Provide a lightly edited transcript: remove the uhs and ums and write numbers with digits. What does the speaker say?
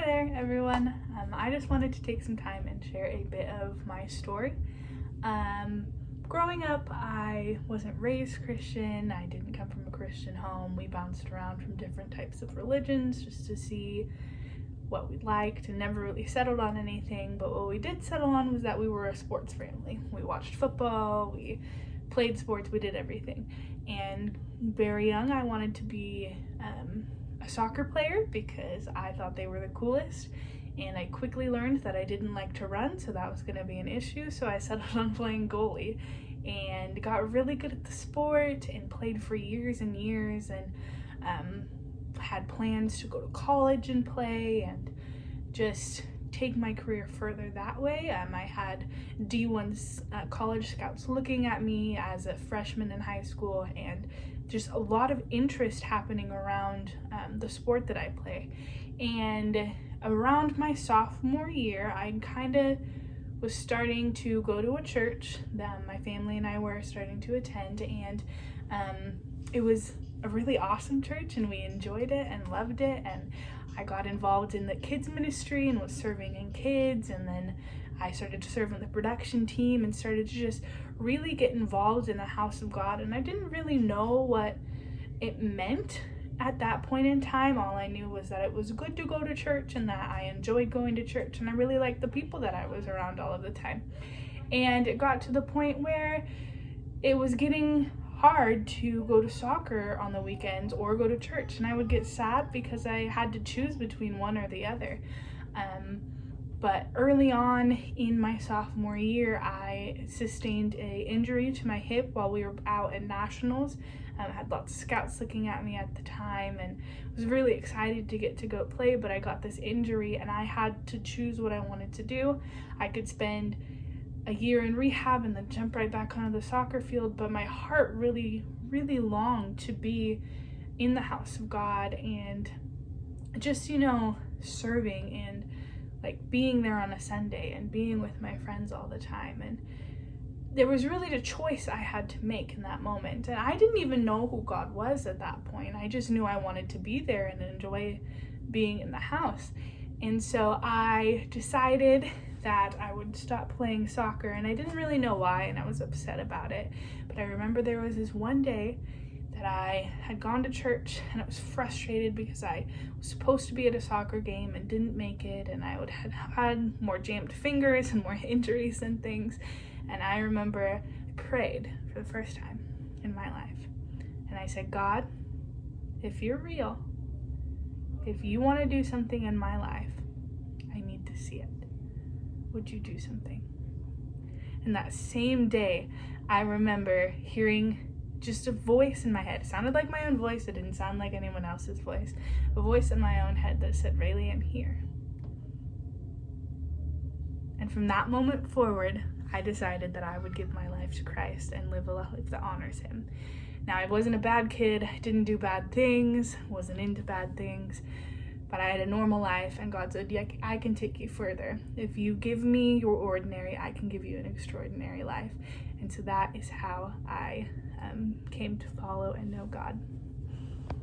there, everyone. I just wanted to take some time and share a bit of my story. Growing up, I wasn't raised Christian. I didn't come from a Christian home. We bounced around from different types of religions just to see what we liked and never really settled on anything. But what we did settle on was that we were a sports family. We watched football, we played sports, we did everything. And very young, I wanted to be a soccer player because I thought they were the coolest. And I quickly learned that I didn't like to run, so that was going to be an issue. So I settled on playing goalie and got really good at the sport and played for years and years, and had plans to go to college and play and just take my career further that way. I had D1 college scouts looking at me as a freshman in high school, and just a lot of interest happening around the sport that I play. And around my sophomore year, I kind of was starting to go to a church that my family and I were starting to attend, and it was a really awesome church, and we enjoyed it and loved it. And I got involved in the kids ministry and was serving in kids, and then I started to serve on the production team and started to just really get involved in the house of God. And I didn't really know what it meant at that point in time. All I knew was that it was good to go to church and that I enjoyed going to church, and I really liked the people that I was around all of the time. And it got to the point where it was getting hard to go to soccer on the weekends or go to church, and I would get sad because I had to choose between one or the other. But early on in my sophomore year, I sustained an injury to my hip while we were out at nationals. I had lots of scouts looking at me at the time and was really excited to get to go play, but I got this injury and I had to choose what I wanted to do. I could spend a year in rehab and then jump right back onto the soccer field, but my heart really, really longed to be in the house of God and just, serving and like being there on a Sunday and being with my friends all the time. And there was really a choice I had to make in that moment. And I didn't even know who God was at that point. I just knew I wanted to be there and enjoy being in the house. And so I decided that I would stop playing soccer, and I didn't really know why, and I was upset about it. But I remember there was this one day that I had gone to church and I was frustrated because I was supposed to be at a soccer game and didn't make it, and I would have had more jammed fingers and more injuries and things. And I remember I prayed for the first time in my life, and I said, God, if you're real, if you want to do something in my life, I need to see it. Would you do something? And that same day, I remember hearing just a voice in my head. It sounded like my own voice. It didn't sound like anyone else's voice. A voice in my own head that said, Rayleigh, I'm here. And from that moment forward, I decided that I would give my life to Christ and live a life that honors him. Now, I wasn't a bad kid. I didn't do bad things, wasn't into bad things, but I had a normal life, and God said, yeah, I can take you further. If you give me your ordinary, I can give you an extraordinary life. And so that is how I came to follow and know God.